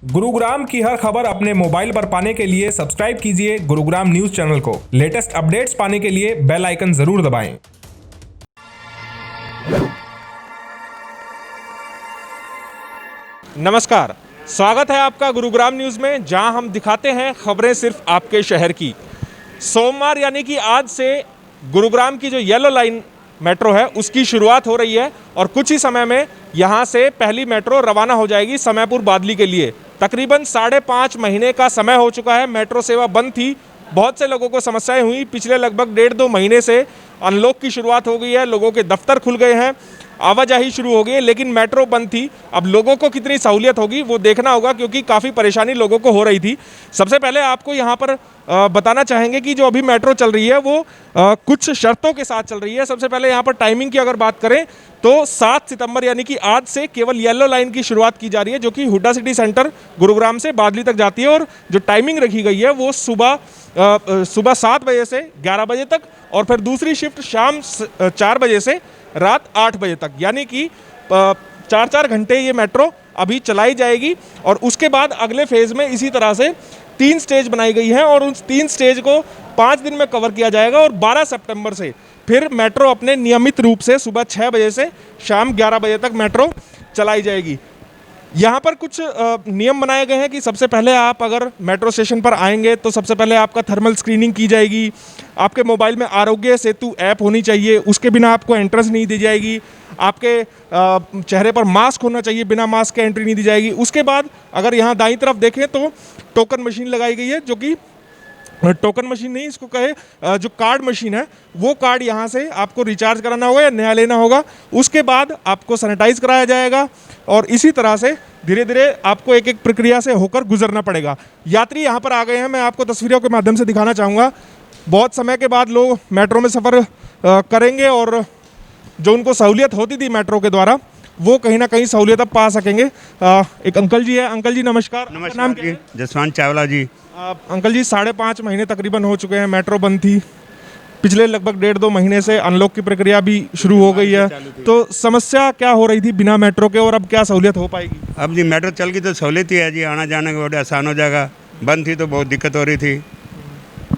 गुरुग्राम की हर खबर अपने मोबाइल पर पाने के लिए सब्सक्राइब कीजिए गुरुग्राम न्यूज चैनल को। लेटेस्ट अपडेट्स पाने के लिए बेल आइकन जरूर दबाएं। नमस्कार, स्वागत है आपका गुरुग्राम न्यूज़ में, जहां हम दिखाते हैं खबरें सिर्फ आपके शहर की। सोमवार यानी कि आज से गुरुग्राम की जो येलो लाइन मेट्रो है उसकी शुरुआत हो रही है और कुछ ही समय में यहां से पहली मेट्रो रवाना हो जाएगी समयपुर बादली के लिए। तकरीबन 5.5 महीने का समय हो चुका है, मेट्रो सेवा बंद थी। बहुत से लोगों को समस्याएं हुई। पिछले लगभग 1.5-2 महीने से अनलॉक की शुरुआत हो गई है, लोगों के दफ्तर खुल गए हैं, आवाजाही शुरू हो गई है, लेकिन मेट्रो बंद थी। अब लोगों को कितनी सहूलियत होगी वो देखना होगा, क्योंकि काफ़ी परेशानी लोगों को हो रही थी। सबसे पहले आपको यहाँ पर बताना चाहेंगे कि जो अभी मेट्रो चल रही है वो कुछ शर्तों के साथ चल रही है। सबसे पहले यहाँ पर टाइमिंग की अगर बात करें तो 7 सितंबर यानी कि आज से केवल येलो लाइन की शुरुआत की जा रही है, जो कि हुड्डा सिटी सेंटर गुरुग्राम से बादली तक जाती है। और जो टाइमिंग रखी गई है वो सुबह 7 बजे से 11 बजे तक, और फिर दूसरी शिफ्ट शाम 4 बजे से रात 8 बजे तक, यानी कि 4-4 घंटे ये मेट्रो अभी चलाई जाएगी। और उसके बाद अगले फेज में इसी तरह से 3 स्टेज बनाई गई हैं और उन 3 स्टेज को 5 दिन में कवर किया जाएगा। और 12 सितंबर से फिर मेट्रो अपने नियमित रूप से सुबह 6 बजे से शाम 11 बजे तक मेट्रो चलाई जाएगी। यहाँ पर कुछ नियम बनाए गए हैं कि सबसे पहले आप अगर मेट्रो स्टेशन पर आएंगे तो सबसे पहले आपका थर्मल स्क्रीनिंग की जाएगी। आपके मोबाइल में आरोग्य सेतु ऐप होनी चाहिए, उसके बिना आपको एंट्रेंस नहीं दी जाएगी। आपके चेहरे पर मास्क होना चाहिए, बिना मास्क के एंट्री नहीं दी जाएगी। उसके बाद अगर यहाँ दाईं तरफ देखें तो टोकन मशीन लगाई गई है, जो कि टोकन मशीन नहीं, इसको कहे जो कार्ड मशीन है, वो कार्ड यहाँ से आपको रिचार्ज कराना होगा या नया लेना होगा। उसके बाद आपको सैनिटाइज कराया जाएगा और इसी तरह से धीरे धीरे आपको एक एक प्रक्रिया से होकर गुजरना पड़ेगा। यात्री यहाँ पर आ गए हैं, मैं आपको तस्वीरों के माध्यम से दिखाना चाहूँगा। बहुत समय के बाद लोग मेट्रो में सफ़र करेंगे और जो उनको सहूलियत होती थी मेट्रो के द्वारा, वो कहीं ना कहीं सहूलियत अब पा सकेंगे। एक अंकल जी है। अंकल जी नमस्कार। नमस्कार नाम जी, जसवंत चावला जी। अंकल जी 5.5 महीने तकरीबन हो चुके हैं, मेट्रो बंद थी। पिछले लगभग 1.5-2 महीने से अनलॉक की प्रक्रिया भी शुरू हो गई है, तो समस्या क्या हो रही थी बिना मेट्रो के और अब क्या सहूलियत हो पाएगी? अब जी मेट्रो चल गई तो सहूलियत ही है जी, आना जाने का बहुत आसान हो जाएगा। बंद थी तो बहुत दिक्कत हो रही थी,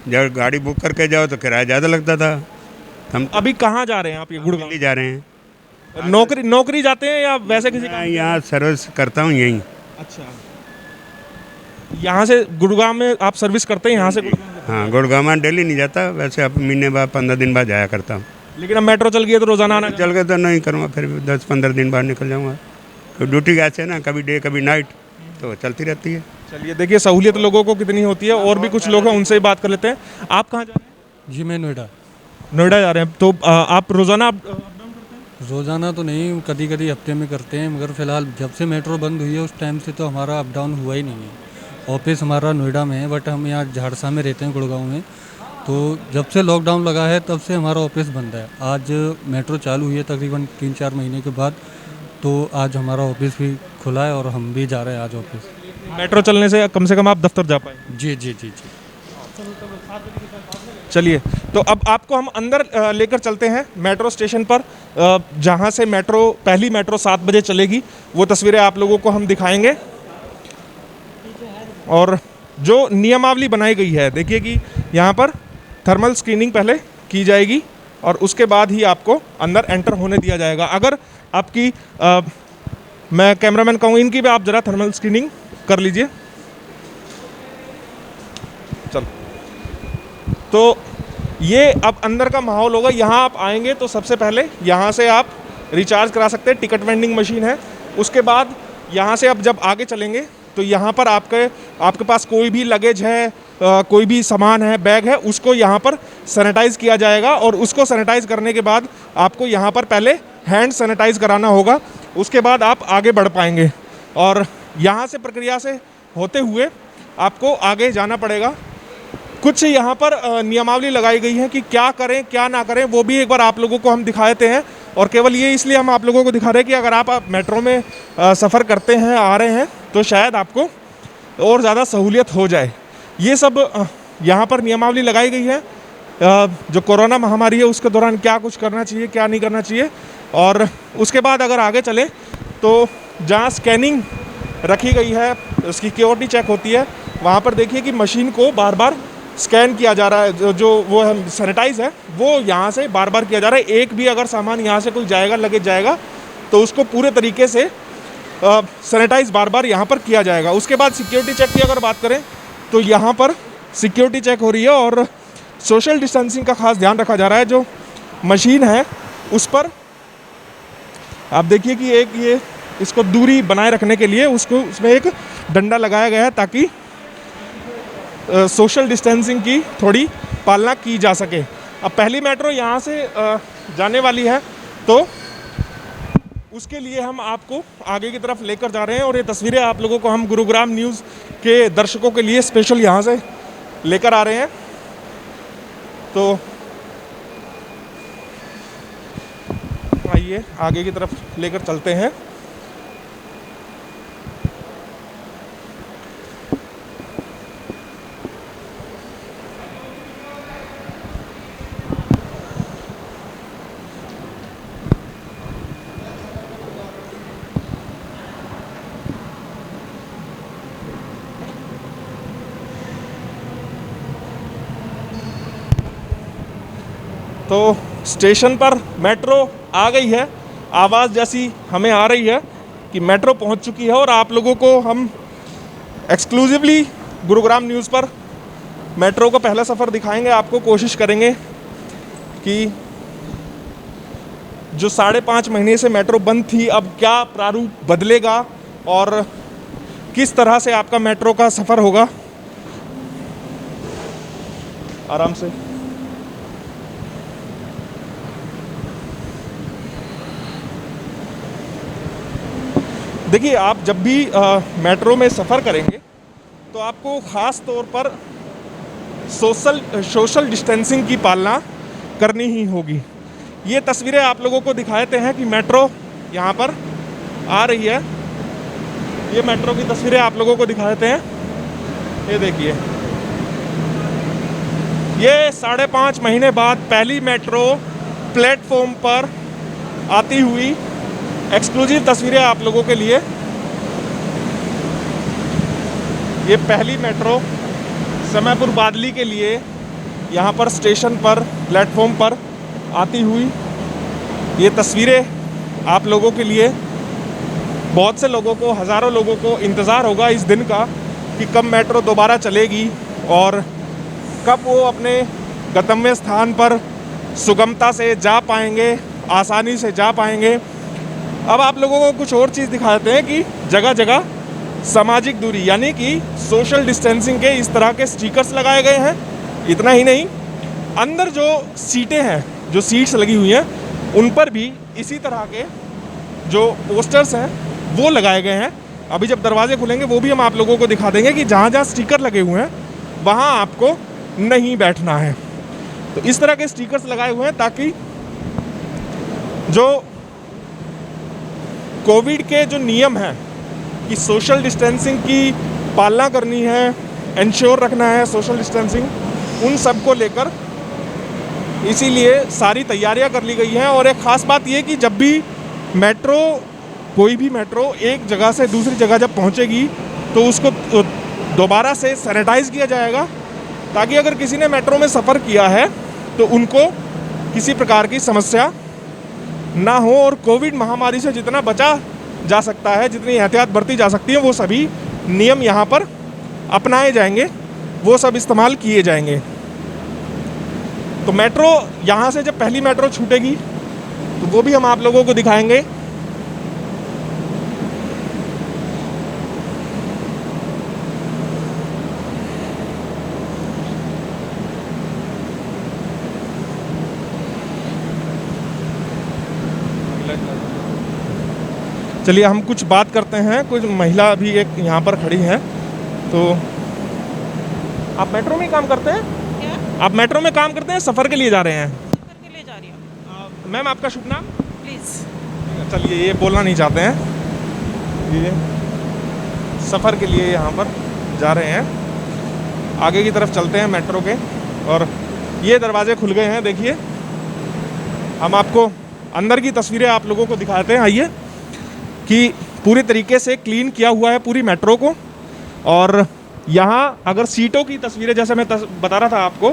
जब गाड़ी बुक करके जाओ तो किराया ज़्यादा लगता था। हम अभी कहाँ जा रहे हैं आप? ये गुड़गांव दिल्ली जा रहे हैं। नौकरी जाते हैं या वैसे किसी मैं यहाँ सर्विस करता हूँ यहीं। अच्छा, यहाँ से गुड़गांव में आप सर्विस करते हैं यहाँ से? हाँ, गुड़गांव में डेली नहीं जाता, वैसे अब महीने बाद 15 दिन बाद जाया करता हूँ। लेकिन अब मेट्रो चल गई है तो रोजाना आना? चल गए तो नहीं करूँगा, फिर 10-15 दिन बाद निकल जाऊँगा। तो ड्यूटी ऐसे है ना, कभी डे कभी नाइट, तो चलती रहती है। चलिए, देखिए सहूलियत लोगों को कितनी होती है। और भी कुछ लोग हैं, उनसे बात कर लेते हैं। आप कहाँ जा रहे हैं? जी मैं नोएडा नोएडा जा रहे हैं। तो आप रोजाना रोज़ाना तो नहीं, कभी कभी हफ्ते में करते हैं, मगर फ़िलहाल जब से मेट्रो बंद हुई है उस टाइम से तो हमारा अप डाउन हुआ ही नहीं है। ऑफिस हमारा नोएडा में है, बट हम यहाँ झाड़सा में रहते हैं, गुड़गांव में। तो जब से लॉकडाउन लगा है तब से हमारा ऑफिस बंद है। आज मेट्रो चालू हुई है तकरीबन 3-4 महीने के बाद, तो आज हमारा ऑफिस भी खुला है और हम भी जा रहे हैं आज ऑफिस। मेट्रो चलने से कम आप दफ्तर जा पाए? जी जी जी जी। चलिए, तो अब आपको हम अंदर लेकर चलते हैं मेट्रो स्टेशन पर, जहां से पहली मेट्रो 7 बजे चलेगी। वो तस्वीरें आप लोगों को हम दिखाएंगे। और जो नियमावली बनाई गई है, देखिए कि यहाँ पर थर्मल स्क्रीनिंग पहले की जाएगी और उसके बाद ही आपको अंदर एंटर होने दिया जाएगा। अगर आपकी मैं कैमरामैन कहूँ, इनकी भी आप ज़रा थर्मल स्क्रीनिंग कर लीजिए। चल, तो ये अब अंदर का माहौल होगा। यहाँ आप आएंगे तो सबसे पहले यहाँ से आप रिचार्ज करा सकते हैं, टिकट वेंडिंग मशीन है। उसके बाद यहाँ से अब जब आगे चलेंगे तो यहाँ पर आपके पास कोई भी लगेज है, कोई भी सामान है, बैग है, उसको यहाँ पर सैनिटाइज़ किया जाएगा। और उसको सैनिटाइज़ करने के बाद आपको यहाँ पर पहले हैंड सैनिटाइज़ कराना होगा, उसके बाद आप आगे बढ़ पाएंगे। और यहाँ से प्रक्रिया से होते हुए आपको आगे जाना पड़ेगा। कुछ यहाँ पर नियमावली लगाई गई है कि क्या करें क्या ना करें, वो भी एक बार आप लोगों को हम दिखा देते हैं। और केवल ये इसलिए हम आप लोगों को दिखा रहे हैं कि अगर आप मेट्रो में सफ़र करते हैं, आ रहे हैं, तो शायद आपको और ज़्यादा सहूलियत हो जाए। ये सब यहाँ पर नियमावली लगाई गई है, जो कोरोना महामारी है उसके दौरान क्या कुछ करना चाहिए, क्या नहीं करना चाहिए। और उसके बाद अगर आगे चलें तो जहाँ स्कैनिंग रखी गई है, उसकी सिक्योरिटी चेक होती है। वहाँ पर देखिए कि मशीन को बार बार स्कैन किया जा रहा है, जो वो है सैनिटाइज है वो यहाँ से बार बार किया जा रहा है। एक भी अगर सामान यहाँ से कोई जाएगा, लगेज जाएगा, तो उसको पूरे तरीके से सैनिटाइज बार बार यहाँ पर किया जाएगा। उसके बाद सिक्योरिटी चेक की अगर बात करें तो यहाँ पर सिक्योरिटी चेक हो रही है और सोशल डिस्टेंसिंग का खास ध्यान रखा जा रहा है। जो मशीन है उस पर आप देखिए कि एक ये इसको दूरी बनाए रखने के लिए उसमें एक डंडा लगाया गया है ताकि सोशल डिस्टेंसिंग की थोड़ी पालना की जा सके। अब पहली मेट्रो यहाँ से जाने वाली है, तो उसके लिए हम आपको आगे की तरफ लेकर जा रहे हैं और ये तस्वीरें आप लोगों को हम गुरुग्राम न्यूज़ के दर्शकों के लिए स्पेशल यहाँ से लेकर आ रहे हैं। तो आइए आगे की तरफ लेकर चलते हैं। तो स्टेशन पर मेट्रो आ गई है, आवाज़ जैसी हमें आ रही है कि मेट्रो पहुंच चुकी है और आप लोगों को हम एक्सक्लूसिवली गुरुग्राम न्यूज़ पर मेट्रो का पहला सफ़र दिखाएंगे। आपको कोशिश करेंगे कि जो 5.5 महीने से मेट्रो बंद थी, अब क्या प्रारूप बदलेगा और किस तरह से आपका मेट्रो का सफ़र होगा। आराम से देखिए, आप जब भी मेट्रो में सफ़र करेंगे तो आपको ख़ास तौर पर सोशल डिस्टेंसिंग की पालना करनी ही होगी। ये तस्वीरें आप लोगों को दिखाते हैं कि मेट्रो यहाँ पर आ रही है। ये मेट्रो की तस्वीरें आप लोगों को दिखाते हैं। ये देखिए, ये 5.5 महीने बाद पहली मेट्रो प्लेटफॉर्म पर आती हुई एक्सक्लूसिव तस्वीरें आप लोगों के लिए। ये पहली मेट्रो समयपुर बादली के लिए यहाँ पर स्टेशन पर प्लेटफॉर्म पर आती हुई ये तस्वीरें आप लोगों के लिए। बहुत से लोगों को, हज़ारों लोगों को इंतज़ार होगा इस दिन का कि कब मेट्रो दोबारा चलेगी और कब वो अपने गंतव्य स्थान पर सुगमता से जा पाएंगे, आसानी से जा पाएंगे। अब आप लोगों को कुछ और चीज़ दिखाते हैं कि जगह जगह सामाजिक दूरी यानी कि सोशल डिस्टेंसिंग के इस तरह के स्टिकर्स लगाए गए हैं। इतना ही नहीं, अंदर जो सीटें हैं, जो सीट्स लगी हुई हैं, उन पर भी इसी तरह के जो पोस्टर्स हैं वो लगाए गए हैं। अभी जब दरवाजे खुलेंगे वो भी हम आप लोगों को दिखा देंगे कि जहाँ जहाँ स्टिकर लगे हुए हैं वहाँ आपको नहीं बैठना है। तो इस तरह के स्टिकर्स लगाए हुए हैं ताकि जो कोविड के जो नियम हैं कि सोशल डिस्टेंसिंग की पालना करनी है, इंश्योर रखना है सोशल डिस्टेंसिंग, उन सब को लेकर इसीलिए सारी तैयारियां कर ली गई हैं। और एक ख़ास बात ये कि जब भी मेट्रो, कोई भी मेट्रो एक जगह से दूसरी जगह जब पहुंचेगी तो उसको दोबारा से सैनिटाइज़ किया जाएगा ताकि अगर किसी ने मेट्रो में सफ़र किया है तो उनको किसी प्रकार की समस्या ना हो और कोविड महामारी से जितना बचा जा सकता है, जितनी एहतियात बरती जा सकती है, वो सभी नियम यहाँ पर अपनाए जाएंगे, वो सब इस्तेमाल किए जाएंगे। तो मेट्रो यहाँ से जब पहली मेट्रो छूटेगी तो वो भी हम आप लोगों को दिखाएंगे। चलिए हम कुछ बात करते हैं। कुछ महिला भी एक यहाँ पर खड़ी हैं। तो आप मेट्रो में काम करते हैं? क्या? आप मेट्रो में काम करते हैं, सफ़र के लिए जा रहे हैं? सफ़र के लिए जा रही हूँ। मैम आपका शुभ नाम? प्लीज़। चलिए, ये बोलना नहीं चाहते हैं। ये सफ़र के लिए यहाँ पर जा रहे हैं। आगे की तरफ चलते हैं मेट्रो के और ये दरवाजे खुल गए हैं। देखिए, हम आपको अंदर की तस्वीरें आप लोगों को दिखाते हैं। आइए कि पूरी तरीके से क्लीन किया हुआ है पूरी मेट्रो को। और यहाँ अगर सीटों की तस्वीरें, जैसे मैं बता रहा था आपको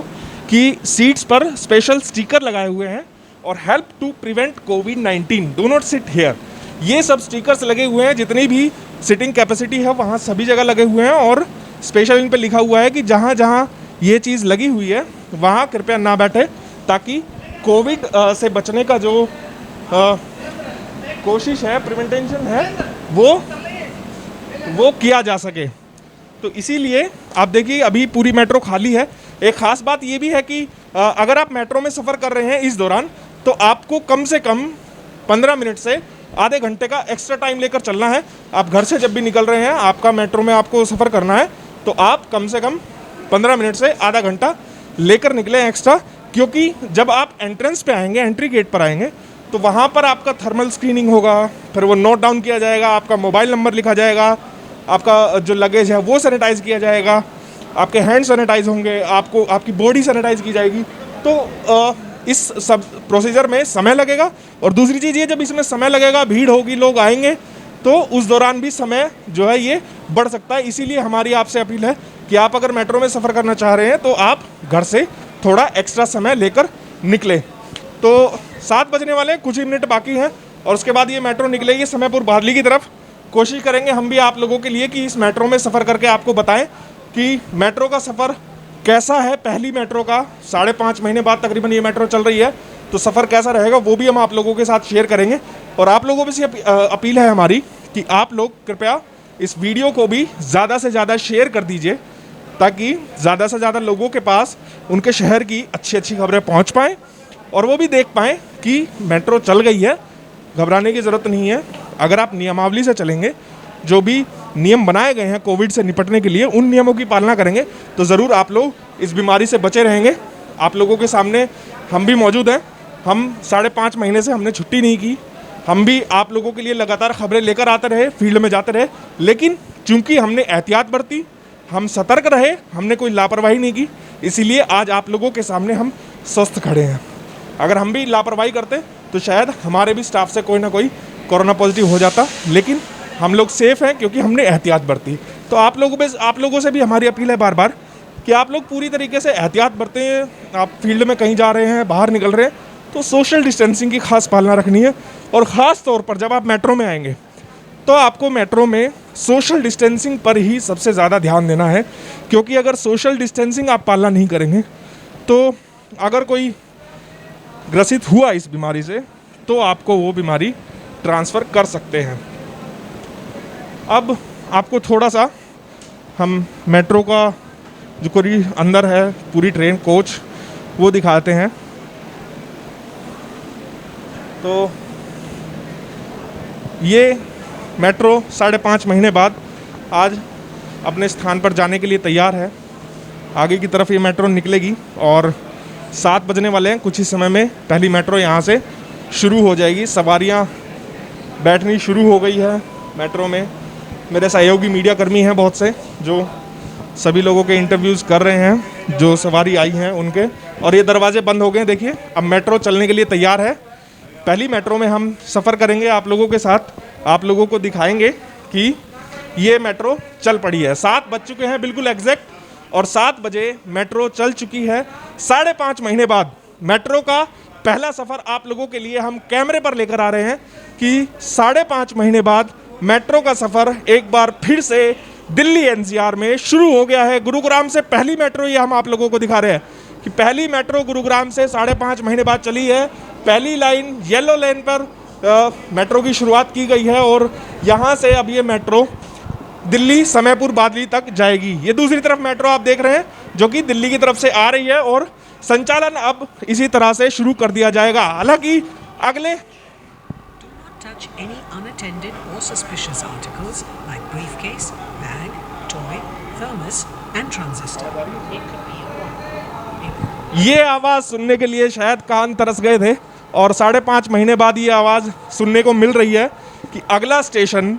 कि सीट्स पर स्पेशल स्टिकर लगाए हुए हैं और हेल्प टू प्रिवेंट कोविड-19, डू नॉट सिट हेयर, ये सब स्टिकर्स लगे हुए हैं। जितनी भी सिटिंग कैपेसिटी है वहाँ सभी जगह लगे हुए हैं और स्पेशल इन पे लिखा हुआ है कि जहाँ जहाँ ये चीज़ लगी हुई है वहाँ कृपया ना बैठे, ताकि कोविड से बचने का जो कोशिश है, प्रिवेंटेशन है, वो किया जा सके। तो इसीलिए आप देखिए अभी पूरी मेट्रो खाली है। एक ख़ास बात ये भी है कि अगर आप मेट्रो में सफ़र कर रहे हैं इस दौरान, तो आपको कम से कम 15 मिनट से आधे घंटे का एक्स्ट्रा टाइम लेकर चलना है। आप घर से जब भी निकल रहे हैं, आपका मेट्रो में आपको सफ़र करना है, तो आप कम से कम 15 मिनट से आधा घंटा लेकर निकलें एक्स्ट्रा, क्योंकि जब आप एंट्रेंस पे आएंगे, एंट्री गेट पर आएंगे, तो वहाँ पर आपका थर्मल स्क्रीनिंग होगा, फिर वो नोट डाउन किया जाएगा, आपका मोबाइल नंबर लिखा जाएगा, आपका जो लगेज है वो सैनिटाइज़ किया जाएगा, आपके हैंड सैनिटाइज होंगे, आपको आपकी बॉडी सैनिटाइज की जाएगी। तो इस सब प्रोसीजर में समय लगेगा। और दूसरी चीज़ ये, जब इसमें समय लगेगा, भीड़ होगी, लोग आएंगे, तो उस दौरान भी समय जो है ये बढ़ सकता है। इसीलिए हमारी आपसे अपील है कि आप अगर मेट्रो में सफ़र करना चाह रहे हैं तो आप घर से थोड़ा एक्स्ट्रा समय लेकर निकलें। तो 7 बजने वाले, कुछ ही मिनट बाकी हैं और उसके बाद ये मेट्रो निकलेगी समयपुर बादली की तरफ। कोशिश करेंगे हम भी आप लोगों के लिए कि इस मेट्रो में सफ़र करके आपको बताएं कि मेट्रो का सफ़र कैसा है। पहली मेट्रो का 5.5 महीने बाद तकरीबन ये मेट्रो चल रही है, तो सफ़र कैसा रहेगा वो भी हम आप लोगों के साथ शेयर करेंगे। और आप लोगों से अपील है हमारी कि आप लोग कृपया इस वीडियो को भी ज़्यादा से ज़्यादा शेयर कर दीजिए, ताकि ज़्यादा से ज़्यादा लोगों के पास उनके शहर की अच्छी अच्छी खबरें पहुँच पाएँ और वो भी देख पाएँ कि मेट्रो चल गई है। घबराने की ज़रूरत नहीं है। अगर आप नियमावली से चलेंगे, जो भी नियम बनाए गए हैं कोविड से निपटने के लिए, उन नियमों की पालना करेंगे, तो ज़रूर आप लोग इस बीमारी से बचे रहेंगे। आप लोगों के सामने हम भी मौजूद हैं। हम 5.5 महीने से हमने छुट्टी नहीं की। हम भी आप लोगों के लिए लगातार खबरें लेकर आते रहे, फील्ड में जाते रहे, लेकिन चूंकि हमने एहतियात बरती, हम सतर्क रहे, हमने कोई लापरवाही नहीं की, इसीलिए आज आप लोगों के सामने हम स्वस्थ खड़े हैं। अगर हम भी लापरवाही करते तो शायद हमारे भी स्टाफ से कोई ना कोई कोरोना पॉजिटिव हो जाता, लेकिन हम लोग सेफ हैं क्योंकि हमने एहतियात बरती। तो आप लोगों से भी हमारी अपील है बार बार कि आप लोग पूरी तरीके से एहतियात बरतें। आप फील्ड में कहीं जा रहे हैं, बाहर निकल रहे हैं, तो सोशल डिस्टेंसिंग की खास पालना रखनी है। और ख़ास तौर पर जब आप मेट्रो में आएंगे, तो आपको मेट्रो में सोशल डिस्टेंसिंग पर ही सबसे ज़्यादा ध्यान देना है, क्योंकि अगर सोशल डिस्टेंसिंग आप पालना नहीं करेंगे, तो अगर कोई ग्रसित हुआ इस बीमारी से, तो आपको वो बीमारी ट्रांसफ़र कर सकते हैं। अब आपको थोड़ा सा हम मेट्रो का जो पूरी अंदर है, पूरी ट्रेन कोच, वो दिखाते हैं। तो ये मेट्रो 5.5 महीने बाद आज अपने स्थान पर जाने के लिए तैयार है। आगे की तरफ ये मेट्रो निकलेगी और 7 बजने वाले हैं। कुछ ही समय में पहली मेट्रो यहाँ से शुरू हो जाएगी। सवारियाँ बैठनी शुरू हो गई है मेट्रो में। मेरे सहयोगी मीडिया कर्मी हैं बहुत से, जो सभी लोगों के इंटरव्यूज़ कर रहे हैं, जो सवारी आई हैं उनके। और ये दरवाजे बंद हो गए, देखिए अब मेट्रो चलने के लिए तैयार है। पहली मेट्रो में हम सफ़र करेंगे आप लोगों के साथ, आप लोगों को दिखाएंगे कि ये मेट्रो चल पड़ी है। 7 बज चुके हैं बिल्कुल एग्जैक्ट, और 7 बजे मेट्रो चल चुकी है। 5.5 महीने बाद मेट्रो का पहला सफ़र आप लोगों के लिए हम कैमरे पर लेकर आ रहे हैं कि 5.5 महीने बाद मेट्रो का सफ़र एक बार फिर से दिल्ली एनसीआर में शुरू हो गया है। गुरुग्राम से पहली मेट्रो ये हम आप लोगों को दिखा रहे हैं कि पहली मेट्रो गुरुग्राम से 5.5 महीने बाद चली है। पहली लाइन येलो लाइन पर मेट्रो की शुरुआत की गई है और यहाँ से अब ये मेट्रो दिल्ली समयपुर बादली तक जाएगी। ये दूसरी तरफ मेट्रो आप देख रहे हैं जो कि दिल्ली की तरफ से आ रही है और संचालन अब इसी तरह से शुरू कर दिया जाएगा। हालांकि अगले touch any unattended or suspicious articles like briefcase, bag, toy, thermos and transistor. ये आवाज़ सुनने के लिए शायद कान तरस गए थे और 5.5 महीने बाद ये आवाज़ सुनने को मिल रही है कि अगला स्टेशन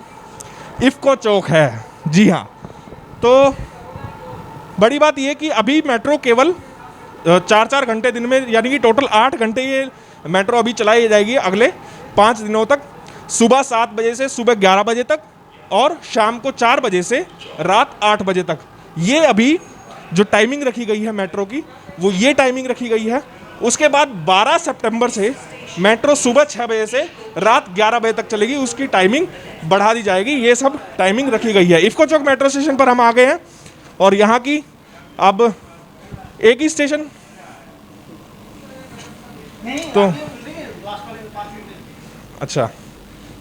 इफ़को चौक है। जी हाँ, तो बड़ी बात ये कि अभी मेट्रो केवल 4-4 घंटे दिन में, यानी कि टोटल 8 घंटे ये मेट्रो अभी चलाई जाएगी अगले 5 दिनों तक। सुबह 7 बजे से सुबह 11 बजे तक और शाम को 4 बजे से रात 8 बजे तक। ये अभी जो टाइमिंग रखी गई है मेट्रो की, वो ये टाइमिंग रखी गई है। उसके बाद 12 सितंबर से मेट्रो सुबह 6 बजे से रात 11 बजे तक चलेगी, उसकी टाइमिंग बढ़ा दी जाएगी। ये सब टाइमिंग रखी गई है। इफ़को चौक मेट्रो स्टेशन पर हम आ गए हैं और यहाँ की अब एक ही स्टेशन तो अच्छा,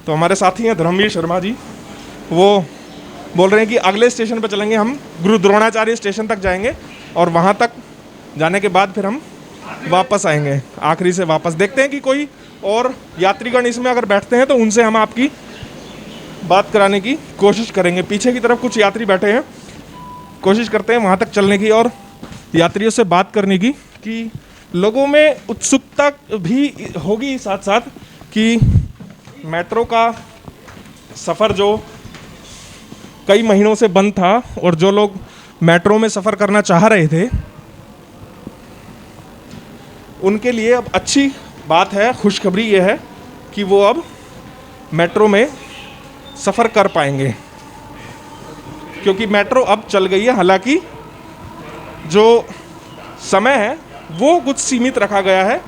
तो हमारे साथी हैं धर्मवीर शर्मा जी, वो बोल रहे हैं कि अगले स्टेशन पर चलेंगे, हम गुरु द्रोणाचार्य स्टेशन तक जाएंगे और वहाँ तक जाने के बाद फिर हम वापस आएंगे, आखिरी से वापस। देखते हैं कि कोई और यात्रीगण इसमें अगर बैठते हैं तो उनसे हम आपकी बात कराने की कोशिश करेंगे। पीछे की तरफ कुछ यात्री बैठे हैं, कोशिश करते हैं वहाँ तक चलने की और यात्रियों से बात करने की कि लोगों में उत्सुकता भी होगी साथ साथ कि मेट्रो का सफ़र जो कई महीनों से बंद था और जो लोग मेट्रो में सफ़र करना चाह रहे थे उनके लिए अब अच्छी बात है, खुशखबरी ये है कि वो अब मेट्रो में सफ़र कर पाएंगे, क्योंकि मेट्रो अब चल गई है। हालांकि जो समय है वो कुछ सीमित रखा गया है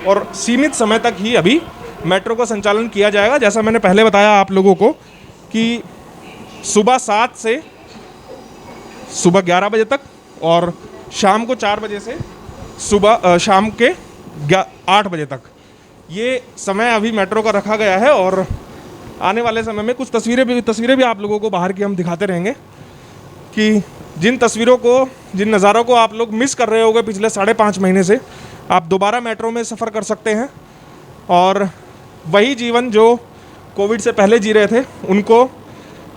और सीमित समय तक ही अभी मेट्रो का संचालन किया जाएगा। जैसा मैंने पहले बताया आप लोगों को कि सुबह 7 से सुबह 11 बजे तक और शाम को 4 बजे से शाम के 8 बजे तक ये समय अभी मेट्रो का रखा गया है। और आने वाले समय में कुछ तस्वीरें भी आप लोगों को बाहर की हम दिखाते रहेंगे कि जिन तस्वीरों को, जिन नज़ारों को आप लोग मिस कर रहे होंगे पिछले 5.5 महीने से, आप दोबारा मेट्रो में सफ़र कर सकते हैं और वही जीवन जो कोविड से पहले जी रहे थे उनको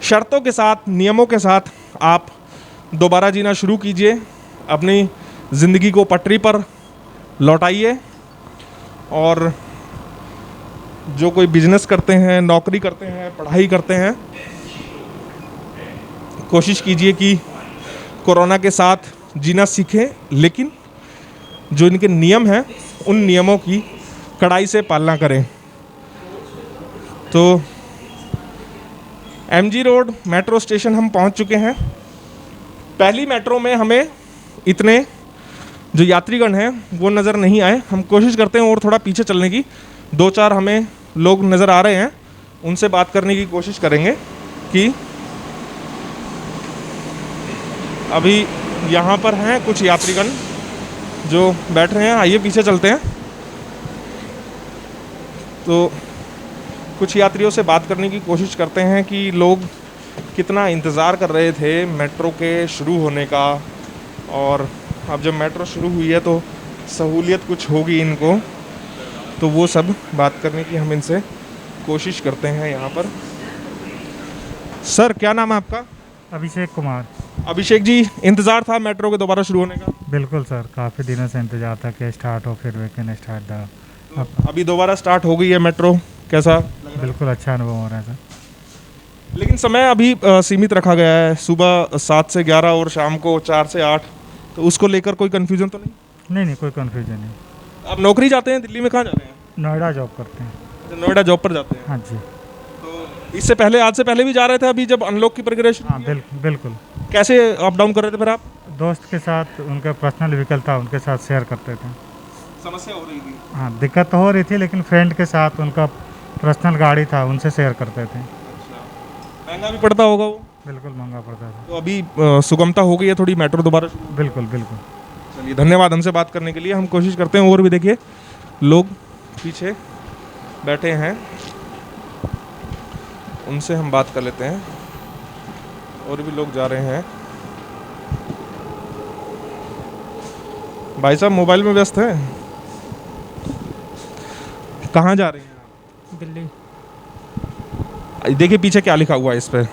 शर्तों के साथ, नियमों के साथ आप दोबारा जीना शुरू कीजिए, अपनी ज़िंदगी को पटरी पर लौटाइए। और जो कोई बिजनेस करते हैं, नौकरी करते हैं, पढ़ाई करते हैं, कोशिश कीजिए कि कोरोना के साथ जीना सीखें, लेकिन जो इनके नियम हैं उन नियमों की कड़ाई से पालना करें। तो MG रोड मेट्रो स्टेशन हम पहुंच चुके हैं। पहली मेट्रो में हमें इतने जो यात्रीगण हैं वो नज़र नहीं आए। हम कोशिश करते हैं और थोड़ा पीछे चलने की, 2-4 हमें लोग नज़र आ रहे हैं, उनसे बात करने की कोशिश करेंगे कि अभी यहाँ पर हैं कुछ यात्रीगण जो बैठ रहे हैं। आइए पीछे चलते हैं। तो कुछ यात्रियों से बात करने की कोशिश करते हैं कि लोग कितना इंतज़ार कर रहे थे मेट्रो के शुरू होने का, और अब जब मेट्रो शुरू हुई है तो सहूलियत कुछ होगी इनको, तो वो सब बात करने की हम इनसे कोशिश करते हैं यहाँ पर। सर, क्या नाम है आपका? अभिषेक कुमार। अभिषेक जी, इंतज़ार था मेट्रो के दोबारा शुरू होने का? बिल्कुल सर, काफ़ी दिनों से इंतजार था कि स्टार्ट हो, फिर वेकेंड स्टार्ट था। अभी दोबारा स्टार्ट हो गई है मेट्रो, कैसा? बिल्कुल अच्छा अनुभव हो रहा है सर। लेकिन समय अभी सीमित रखा गया है, सुबह 7 से 11 और शाम को 4 से 8, तो उसको लेकर कोई कन्फ्यूज़न तो नहीं? नहीं, कोई कन्फ्यूजन नहीं। आप नौकरी जाते हैं? दिल्ली में कहाँ जा रहे हैं? नोएडा जॉब करते हैं। नोएडा जॉब पर जाते हैं? हाँ जी। तो इससे पहले, आज से पहले भी जा रहे थे अभी जब अनलॉक की प्रक्रिया शुरू हाँ हुई? बिल्कुल। कैसे अप डाउन कर रहे थे फिर आप? दोस्त के साथ, उनका पर्सनल व्हीकल था, उनके साथ शेयर करते थे। समस्या हो रही थी? हाँ, दिक्कत तो हो रही थी, लेकिन फ्रेंड के साथ, उनका पर्सनल गाड़ी था, उनसे शेयर करते थे। महंगा भी पड़ता होगा वो? बिल्कुल महंगा पड़ता था। तो अभी सुगमता हो गई है थोड़ी मेट्रो दोबारा? बिल्कुल। चलिए, धन्यवाद हमसे बात करने के लिए। हम कोशिश करते हैं और भी, देखिए लोग पीछे बैठे हैं, उनसे हम बात कर लेते हैं। और भी लोग जा रहे हैं। भाई साहब मोबाइल में व्यस्त हैं? कहाँ जा रहे हैं? दिल्ली। देखिए पीछे क्या लिखा हुआ है इस पे,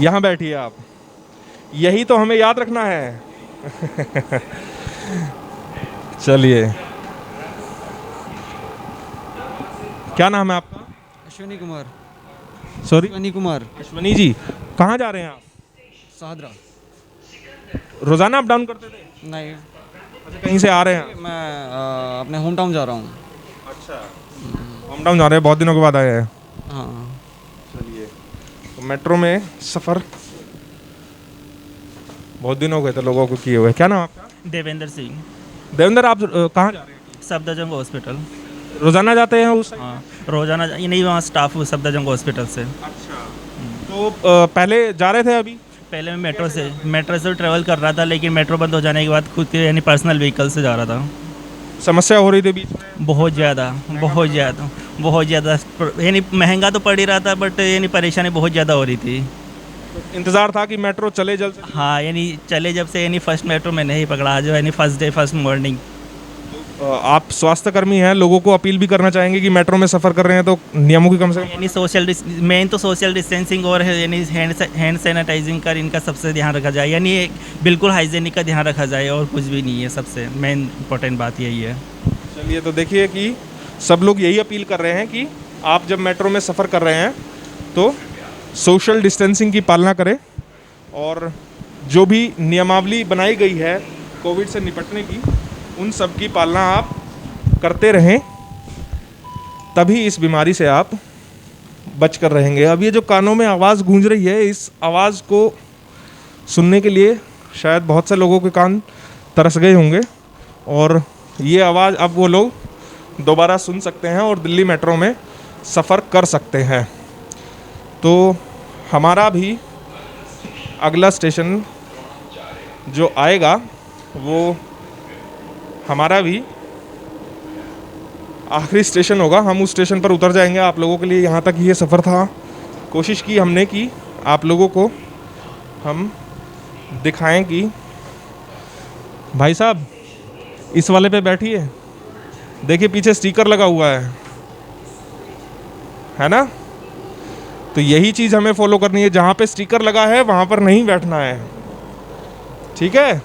यहाँ बैठिए आप, यही तो हमें याद रखना है। चलिए, क्या नाम है आपका? अश्विनी कुमार। सॉरी? अश्विनी कुमार। अश्विनी जी, कहाँ जा रहे हैं आप? सादरा। रोजाना अप डाउन करते थे? नहीं, अच्छा, कहीं से आ रहे हैं? मैं अपने होम टाउन जा रहा हूँ। अच्छा, होम टाउन जा रहे हैं, बहुत दिनों के बाद आए हैं। हाँ। चलिए, तो मेट्रो में सफ़र बहुत दिन हो गए थे लोगों को किए हुए। क्या नाम आपका? देवेंद्र सिंह, देवेंद्र, आप कहाँ जा रहे हैं? सफदरजंग हॉस्पिटल। रोज़ाना जाते हैं उस साइड? हाँ, रोजाना ये नहीं, वहाँ स्टाफ हूँ सफदरजंग हॉस्पिटल से। अच्छा, तो पहले जा रहे थे अभी? पहले मैं मेट्रो से ट्रैवल कर रहा था, लेकिन मेट्रो बंद हो जाने के बाद खुद के यानी पर्सनल व्हीकल से जा रहा था। समस्या हो रही थी बीच में? बहुत ज़्यादा यानी महंगा तो पड़ ही रहा था, बट यानी परेशानी बहुत ज़्यादा हो रही थी। इंतज़ार था कि मेट्रो चले जल्द से। हाँ, यानी चले जब से यानी फर्स्ट मेट्रो मैंने ही पकड़ा, जो यानी फर्स्ट डे फर्स्ट मॉर्निंग। आप स्वास्थ्यकर्मी हैं, लोगों को अपील भी करना चाहेंगे कि मेट्रो में सफ़र कर रहे हैं तो नियमों की कम से कम यानी मेन तो सोशल डिस्टेंसिंग और यानी हैंड सैनिटाइजिंग का इनका सबसे ध्यान रखा जाए, यानी बिल्कुल हाइजीनिक का ध्यान रखा जाए, और कुछ भी नहीं है। सबसे मेन इंपॉर्टेंट बात यही है। चलिए, तो देखिए कि सब लोग यही अपील कर रहे हैं कि आप जब मेट्रो में सफ़र कर रहे हैं तो सोशल डिस्टेंसिंग की पालना करें, और जो भी नियमावली बनाई गई है कोविड से निपटने की, उन सब की पालना आप करते रहें, तभी इस बीमारी से आप बच कर रहेंगे। अब ये जो कानों में आवाज़ गूंज रही है, इस आवाज़ को सुनने के लिए शायद बहुत से लोगों के कान तरस गए होंगे, और ये आवाज़ अब वो लोग दोबारा सुन सकते हैं और दिल्ली मेट्रो में सफ़र कर सकते हैं। तो हमारा भी अगला स्टेशन जो आएगा वो हमारा भी आखिरी स्टेशन होगा। हम उस स्टेशन पर उतर जाएंगे। आप लोगों के लिए यहाँ तक ये सफ़र था। कोशिश की हमने कि आप लोगों को हम दिखाएं कि भाई साहब इस वाले पे बैठिए, देखिए पीछे स्टिकर लगा हुआ है ना? तो यही चीज़ हमें फॉलो करनी है। जहाँ पे स्टिकर लगा है वहाँ पर नहीं बैठना है, ठीक है?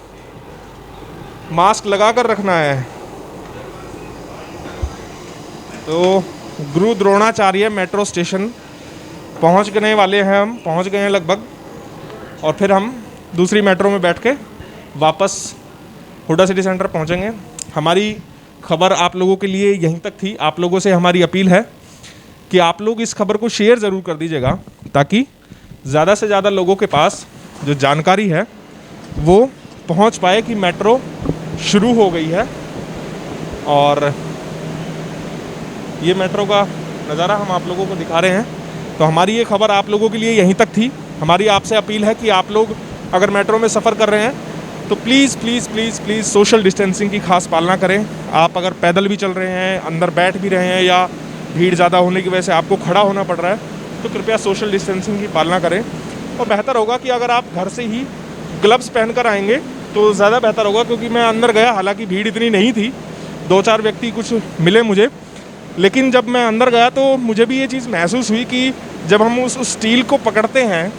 मास्क लगा कर रखना है। तो गुरु द्रोणाचार्य मेट्रो स्टेशन पहुँचने वाले हैं, हम पहुँच गए हैं लगभग, और फिर हम दूसरी मेट्रो में बैठ के वापस हुडा सिटी सेंटर पहुँचेंगे। हमारी खबर आप लोगों के लिए यहीं तक थी। आप लोगों से हमारी अपील है कि आप लोग इस खबर को शेयर ज़रूर कर दीजिएगा, ताकि ज़्यादा से ज़्यादा लोगों के पास जो जानकारी है वो पहुंच पाए कि मेट्रो शुरू हो गई है। और ये मेट्रो का नज़ारा हम आप लोगों को दिखा रहे हैं। तो हमारी ये खबर आप लोगों के लिए यहीं तक थी। हमारी आपसे अपील है कि आप लोग अगर मेट्रो में सफ़र कर रहे हैं तो please please please please social distancing की खास पालना करें। आप अगर पैदल भी चल रहे हैं, अंदर बैठ भी रहे हैं, या भीड़ ज़्यादा होने की वजह से आपको खड़ा होना पड़ रहा है, तो कृपया सोशल डिस्टेंसिंग की पालना करें। और बेहतर होगा कि अगर आप घर से ही ग्लव्स पहनकर आएंगे तो ज़्यादा बेहतर होगा, क्योंकि मैं अंदर गया, हालांकि भीड़ इतनी नहीं थी, 2-4 व्यक्ति कुछ मिले मुझे, लेकिन जब मैं अंदर गया तो मुझे भी ये चीज़ महसूस हुई कि जब हम उस स्टील को पकड़ते हैं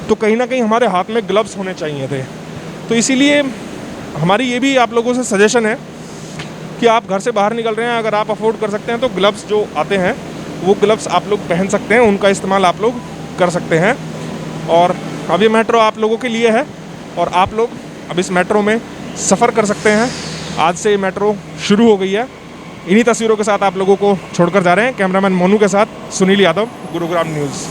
तो कहीं ना कहीं हमारे हाथ में ग्लव्स होने चाहिए थे। तो इसीलिए हमारी ये भी आप लोगों से सजेशन है कि आप घर से बाहर निकल रहे हैं, अगर आप अफोर्ड कर सकते हैं तो ग्लव्स जो आते हैं वो ग्लव्स आप लोग पहन सकते हैं, उनका इस्तेमाल आप लोग कर सकते हैं। और अब ये मेट्रो आप लोगों के लिए है और आप लोग अब इस मेट्रो में सफ़र कर सकते हैं। आज से मेट्रो शुरू हो गई है। इन्हीं तस्वीरों के साथ आप लोगों को छोड़कर जा रहे हैं। कैमरामैन मोनू के साथ सुनील यादव, गुरुग्राम न्यूज़।